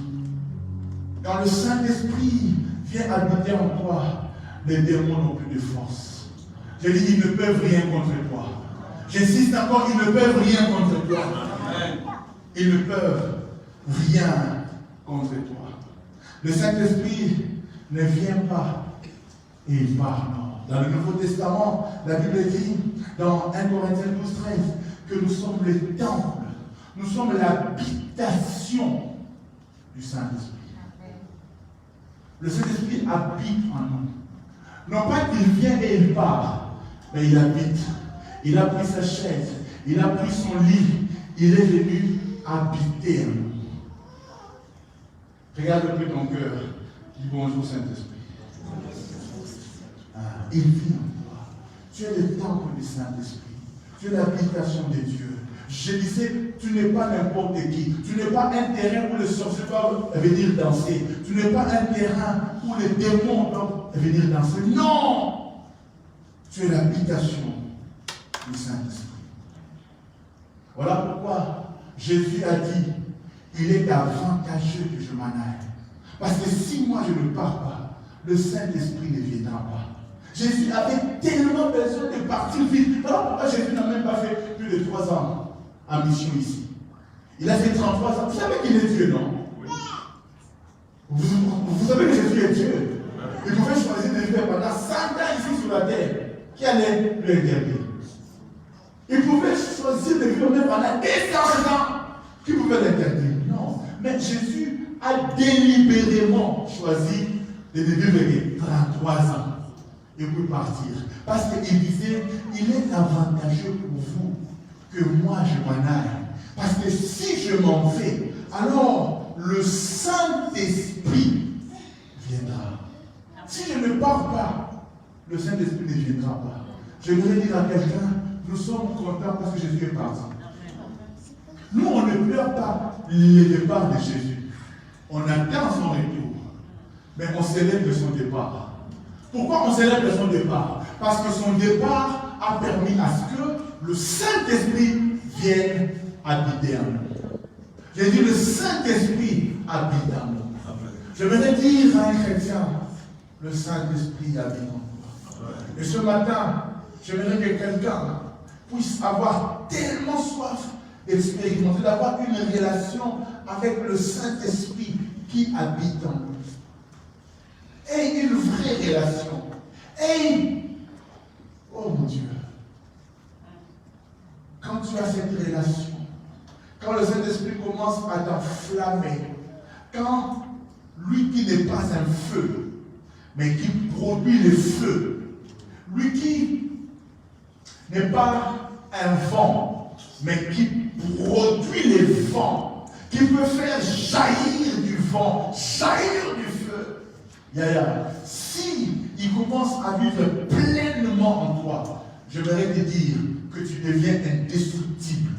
Quand le Saint-Esprit vient habiter en toi, les démons n'ont plus de force. Je dis, ils ne peuvent rien contre toi. J'insiste encore, ils ne peuvent rien contre toi. Ils ne peuvent rien contre toi. Le Saint-Esprit ne vient pas et il part. Dans le Nouveau Testament, la Bible dit, dans 1 Corinthiens 12, 13, que nous sommes les temples. Nous sommes l'habitation du Saint-Esprit. Le Saint-Esprit habite en nous. Non pas qu'il vient et il part, mais il habite. Il a pris sa chaise, il a pris son lit, il est venu habiter en nous. Regarde un peu ton cœur. Dis bonjour Saint-Esprit. Il vit en toi. Tu es le temple du Saint-Esprit. Tu es l'habitation de Dieu. Je disais, tu n'es pas n'importe qui. Tu n'es pas un terrain où les sorciers doivent venir danser. Tu n'es pas un terrain où les démons doivent venir danser. Non! Tu es l'habitation du Saint-Esprit. Voilà pourquoi Jésus a dit, il est avantageux que je m'en aille. Parce que si moi je ne pars pas, le Saint-Esprit ne viendra pas. Jésus avait tellement besoin de partir vite. Voilà pourquoi Jésus n'a même pas fait plus de 3 ans en mission ici. Il a fait 33 ans. Vous savez qu'il est Dieu, non? Vous savez que Jésus est Dieu. Il pouvait choisir de vivre pendant 100 ans ici sur la terre. Qui allait le interdire? Il pouvait choisir de vivre même pendant 200 ans. Qui pouvait l'interdire? Non. Mais Jésus a délibérément choisi de vivre 33 ans. Et puis partir. Parce qu'il disait, il est avantageux pour vous que moi je m'en aille. Parce que si je m'en vais, alors le Saint-Esprit viendra. Si je ne pars pas, le Saint-Esprit ne viendra pas. Je voudrais dire à quelqu'un, nous sommes contents parce que Jésus est parti. Nous, on ne pleure pas le départ de Jésus. On attend son retour. Mais on célèbre son départ. Pourquoi on célèbre son départ? Parce que son départ a permis à ce que le Saint-Esprit vienne habiter en nous. J'ai dit le Saint-Esprit habite en nous. Je voudrais dire à un chrétien, le Saint-Esprit habite en toi. Et ce matin, j'aimerais que quelqu'un puisse avoir tellement soif d'expérimenter, d'avoir une relation avec le Saint-Esprit qui habite en nous. Aie une vraie relation. Oh mon Dieu, quand tu as cette relation, quand le Saint-Esprit commence à t'enflammer, quand lui qui n'est pas un feu, mais qui produit le feu, lui qui n'est pas un vent, mais qui produit les vents, qui peut faire jaillir du vent, jaillir du feu. Si il commence à vivre pleinement en toi, j'aimerais te dire que tu deviens indestructible.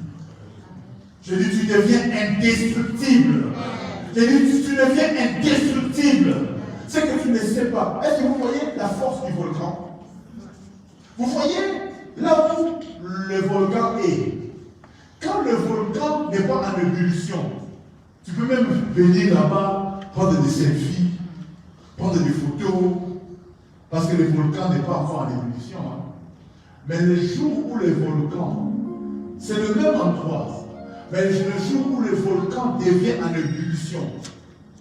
Je dis tu deviens indestructible. Je dis tu deviens indestructible. C'est que tu ne sais pas. Est-ce que vous voyez la force du volcan? Vous voyez là où le volcan est. Quand le volcan n'est pas en ébullition, tu peux même venir là-bas, prendre des selfies, prendre des photos, parce que le volcan n'est pas encore en ébullition. Hein. Mais le jour où le volcan, c'est le même endroit, mais le jour où le volcan devient en ébullition,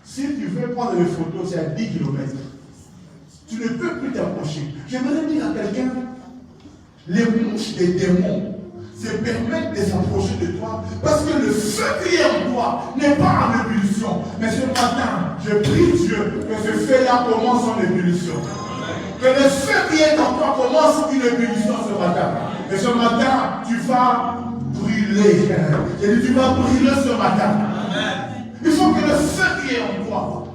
si tu veux prendre des photos, c'est à 10 km. Tu ne peux plus t'approcher. J'aimerais dire à quelqu'un, les mouches des démons se permettent de s'approcher de toi parce que le feu qui est en toi n'est pas en ébullition. Mais ce matin, je prie Dieu que ce feu-là commence en ébullition. Que le feu qui est en toi commence une ébullition ce matin. Et ce matin, tu vas brûler. J'ai dit, tu vas brûler ce matin. Il faut que le feu qui est en toi,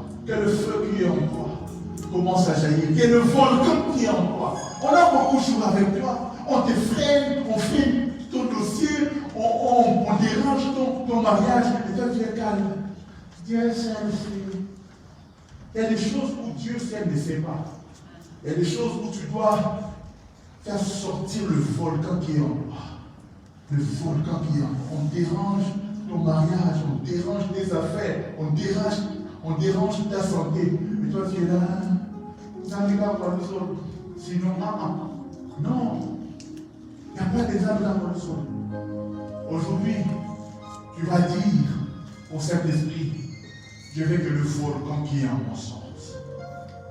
commence à jaillir. Que le volcan qui est en toi. On a beaucoup joué avec toi. On te freine, on filme ton dossier, on dérange ton mariage. Et toi, tu es calme. Dieu sait. Il y a des choses où Dieu sait ne sait pas. Il y a des choses où tu dois faire sortir le volcan qui est en toi. Le volcan qui est en toi. On dérange ton mariage, on dérange tes affaires, on dérange ta santé. Et toi, tu es là. Sinon, non. Il n'y a pas des âmes dans le sol. Aujourd'hui, tu vas dire au Saint-Esprit, je veux que le volcan qui est en moi sorte.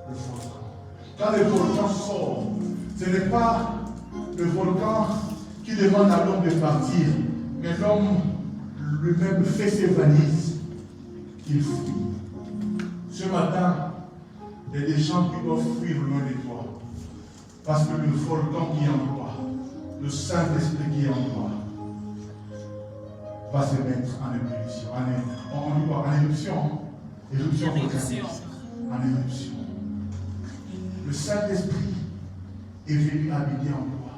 Le volcan. Quand le volcan sort, ce n'est pas le volcan qui demande à l'homme de partir, mais l'homme lui-même fait ses valises. Il fuit. Ce matin, il y a des gens qui doivent fuir loin de toi. Parce que le volcan qui est en toi, le Saint-Esprit qui est en toi, va se mettre en ébullition. On dit quoi? En éruption. Éruption volcanique. En éruption. Le Saint-Esprit est venu habiter en toi.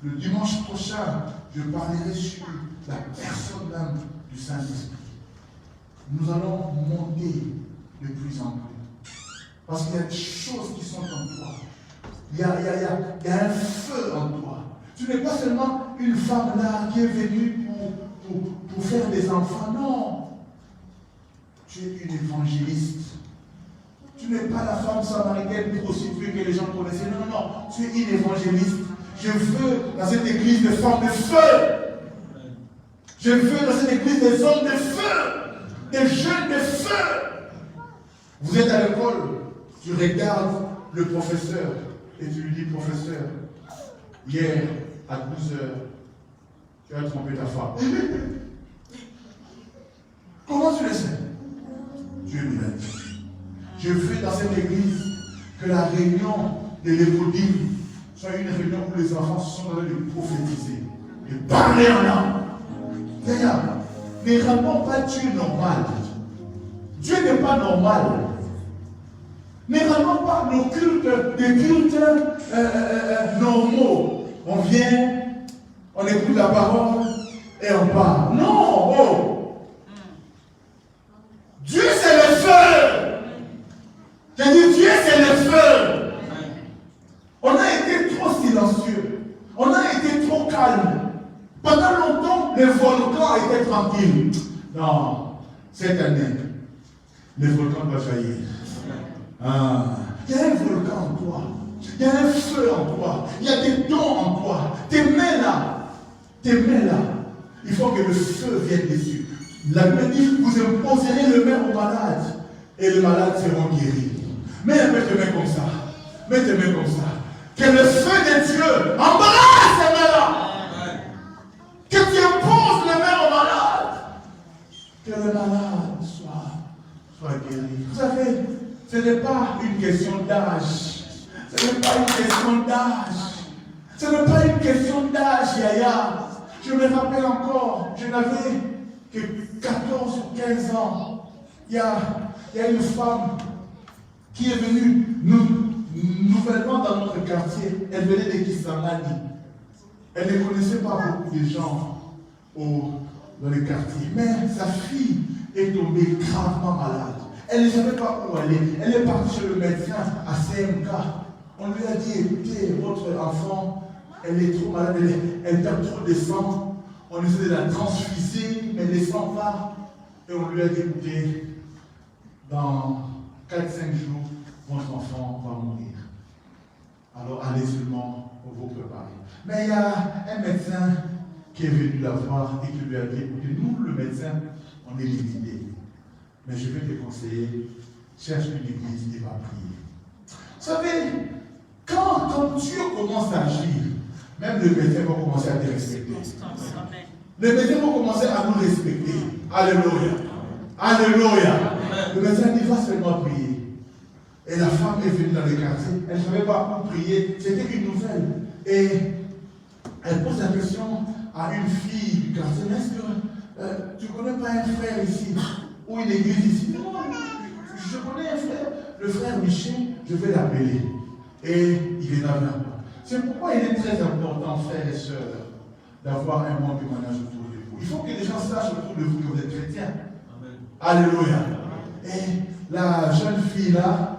Le dimanche prochain, je parlerai sur la personne même du Saint-Esprit. Nous allons monter de plus en plus. Parce qu'il y a des choses qui sont en toi. Il y a un feu en toi. Tu n'es pas seulement une femme là qui est venue pour faire des enfants. Non. Tu es une évangéliste. Tu n'es pas la femme samaritaine prostituée que les gens connaissaient. Non. Tu es une évangéliste. Je veux dans cette église des femmes de feu. Je veux dans cette église des hommes de feu. Des jeunes de feu. Vous êtes à l'école. Tu regardes le professeur et tu lui dis, professeur, hier à 12h, tu as trompé ta femme. Comment tu le sais? Dieu me l'a dit. Je veux dans cette église que la réunion de l'évodime soit une réunion où les enfants sont en train de prophétiser, de parler en langue. Regarde, ne rendons pas Dieu normal. Dieu n'est pas normal. Ne rendons pas nos cultes des cultes normaux. On vient, on écoute la parole et on parle. Non! Oh. Dieu c'est le feu! J'ai dit Dieu c'est le feu! On a été trop silencieux. On a été trop calme. Pendant longtemps, le volcan était tranquille. Non, cette année, le volcan va jaillir. Il y a un volcan en toi. Il y a un feu en toi. Il y a des dons en toi. Tes mains là. Il faut que le feu vienne dessus. La Bible dit, vous imposerez le main aux malades et les malades seront guéris. Mets tes mains comme ça. Mets tes mains comme ça. Que le feu de Dieu embrasse ces mains-là. Que tu imposes les mains aux malades. Que les malades soient guéris. Vous savez, ce n'est pas une question d'âge. Ce n'est pas une question d'âge. Ce n'est pas une question d'âge, Yaya. Je me rappelle encore, je n'avais que 14 ou 15 ans. Il y a une femme qui est venue nouvellement dans notre quartier. Elle venait de Kisangani. Elle ne connaissait pas beaucoup de gens dans le quartier. Mais sa fille est tombée gravement malade. Elle ne savait pas où aller. Elle est partie chez le médecin à CMK. On lui a dit, écoutez, votre enfant, elle est trop malade, elle perd trop de sang. On essaie de la transfuser, mais le sang part. Et on lui a dit, écoutez, dans 4-5 jours, votre enfant va mourir. Alors allez seulement vous préparer. Mais il y a un médecin qui est venu la voir et qui lui a dit, écoutez, nous, le médecin, on est limité. Mais je vais te conseiller, cherche une église et va prier. Vous savez, quand Dieu commence à agir, même les médecins vont commencer à te respecter. Les médecins vont commencer à nous respecter. Alléluia. Alléluia. Le médecin dit, va seulement prier. Et la femme est venue dans le quartier. Elle ne savait pas où prier. C'était une nouvelle. Et elle pose la question à une fille du quartier. Est-ce que tu ne connais pas un frère ici? Ou une église ici? Non, je connais un frère. Le frère Michel, je vais l'appeler. Et il viendra vers moi. C'est pourquoi il est très important, frères et sœurs, d'avoir un bon témoignage autour de vous. Il faut que les gens sachent autour de vous que vous êtes chrétiens. Alléluia. Et la jeune fille là,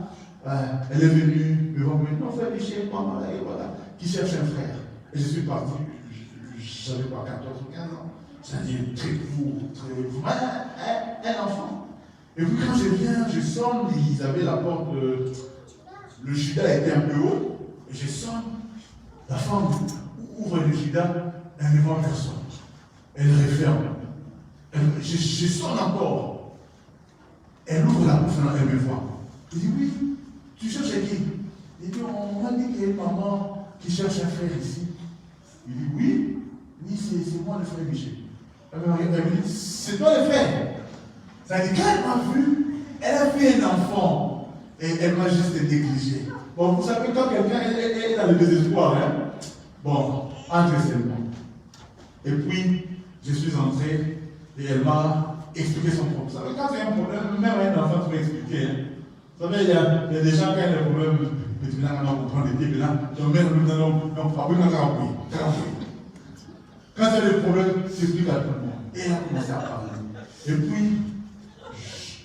elle est venue me voir, non, frère Michel, maman, là, et voilà, qui cherche un frère. Et je suis parti, je n'avais pas 14 ou 15 ans. C'est-à-dire très court, un enfant. Et puis quand je viens, je sonne, ils avaient la porte, le judas était un peu haut, et je sonne. La femme ouvre le judas, elle ne voit personne. Elle referme. Je sonne encore. Elle ouvre la porte, elle me voit. Il dit, oui, tu cherches qui? Il dit, on m'a dit qu'il y a une maman qui cherche un frère ici. Il dit, oui, c'est moi le frère Michel. Elle me dit, c'est toi le frère. Ça dit, quand elle m'a vu, elle a vu un enfant et elle m'a juste négligé. Bon, vous savez, quand quelqu'un est dans le désespoir, hein? Bon, entre seulement. Et puis, je suis entré et elle m'a expliqué son problème. Vous savez, quand il y a un problème, même un enfant, tu peux expliquer. Hein? Vous savez, il y a des gens qui ont des problèmes, mais tu n'as pas comprendre les types là. Donc, même nous n'avons pas pu quand il y a des problèmes, c'est explique à tout le monde. Et elle a commencé à parler. Et puis,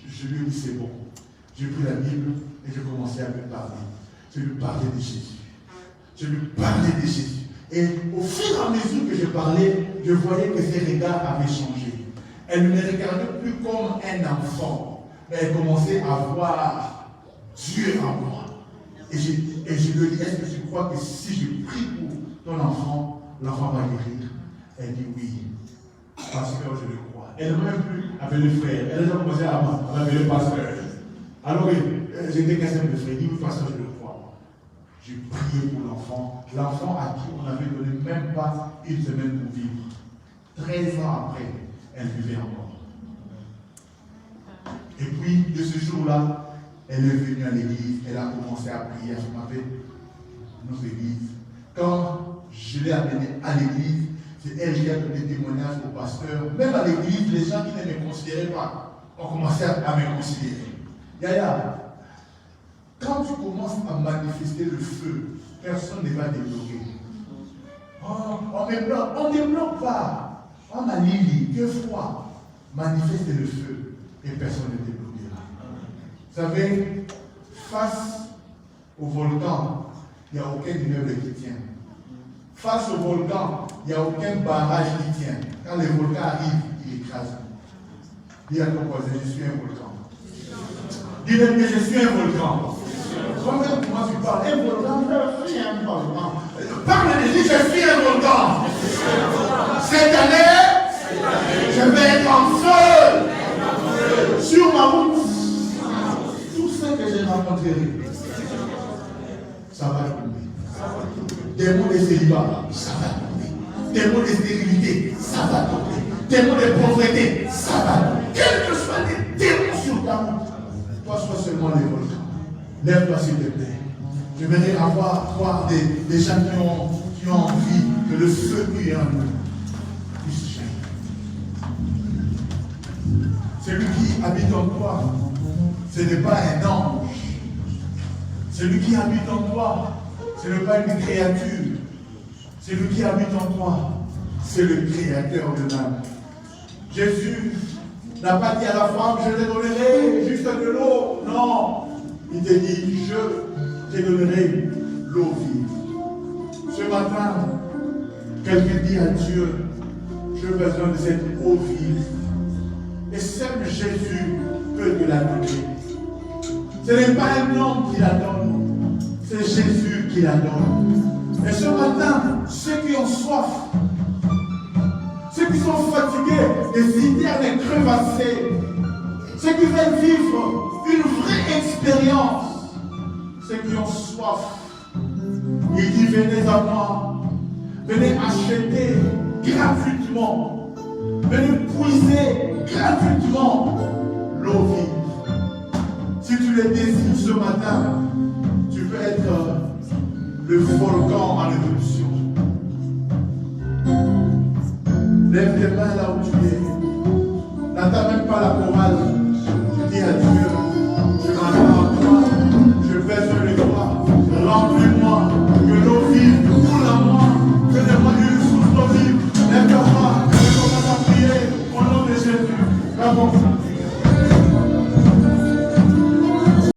je lui ai dit, c'est bon. J'ai pris la Bible et j'ai commencé à lui parler. Je lui parlais de Jésus. Je lui parlais de Jésus. Et au fur et à mesure que je parlais, je voyais que ses regards avaient changé. Elle ne me regardait plus comme un enfant, mais elle commençait à voir Dieu en moi. Et je lui ai dit, est-ce que tu crois que si je prie pour ton enfant, l'enfant va guérir? Elle dit oui, pasteur, je le crois. Elle n'a même plus appelé frère. Elle a déjà commencé à m'appeler pasteur. Alors j'étais question de frère. Elle dit oui, pasteur, je le crois. J'ai prié pour l'enfant. L'enfant à qui on n'avait donné même pas une semaine pour vivre. 13 ans après, elle vivait encore. Et puis, de ce jour-là, elle est venue à l'église. Elle a commencé à prier. Elle m'avait notre église. Quand je l'ai amenée à l'église, c'est elle qui a donné des témoignages au pasteur. Même à l'église, les gens qui ne me considéraient pas ont commencé à me considérer. Yaya, quand tu commences à manifester le feu, personne ne va débloquer. Oh, on ne débloque pas. On a Lili, que froid. Manifeste le feu et personne ne débloquera. Vous savez, face au volcan, il n'y a aucun immeuble qui tient. Face au volcan, il n'y a aucun barrage qui tient. Quand les volcans arrivent, ils écrasent. Dis à ton voisin, je suis un volcan. Dis-le que je suis un volcan. Comment tu parles? Un volcan, je suis un volcan. Parle de lui, je suis un volcan. Cette année, rencontrerai, ça va tomber. Des mots de célibat, ça va tomber. Des mots de stérilité, ça va tomber. Des mots de pauvreté, ça va tomber. Quels que soient les démons sur ta route, toi sois seulement les volcans. Lève-toi s'il te plaît. J'aimerais voir des gens qui ont envie que le feu qui est en nous puisse jaillir. Celui qui habite en toi, ce n'est pas un ange. Celui qui habite en toi, ce n'est pas une créature. Celui qui habite en toi, c'est le créateur de l'âme. Jésus n'a pas dit à la femme, je te donnerai juste de l'eau. Non. Il te dit, je te donnerai l'eau vive. Ce matin, quelqu'un dit à Dieu, j'ai besoin de cette eau vive. Et seul Jésus peut te la donner. Ce n'est pas un homme qui la donne, c'est Jésus qui la donne. Et ce matin, ceux qui ont soif, ceux qui sont fatigués, des citernes crevassées, ceux qui veulent vivre une vraie expérience, ceux qui ont soif, il dit venez à moi, venez acheter gratuitement, venez puiser gratuitement l'eau vive. Si tu le désires ce matin, tu peux être le volcan en éruption. Lève les mains là où tu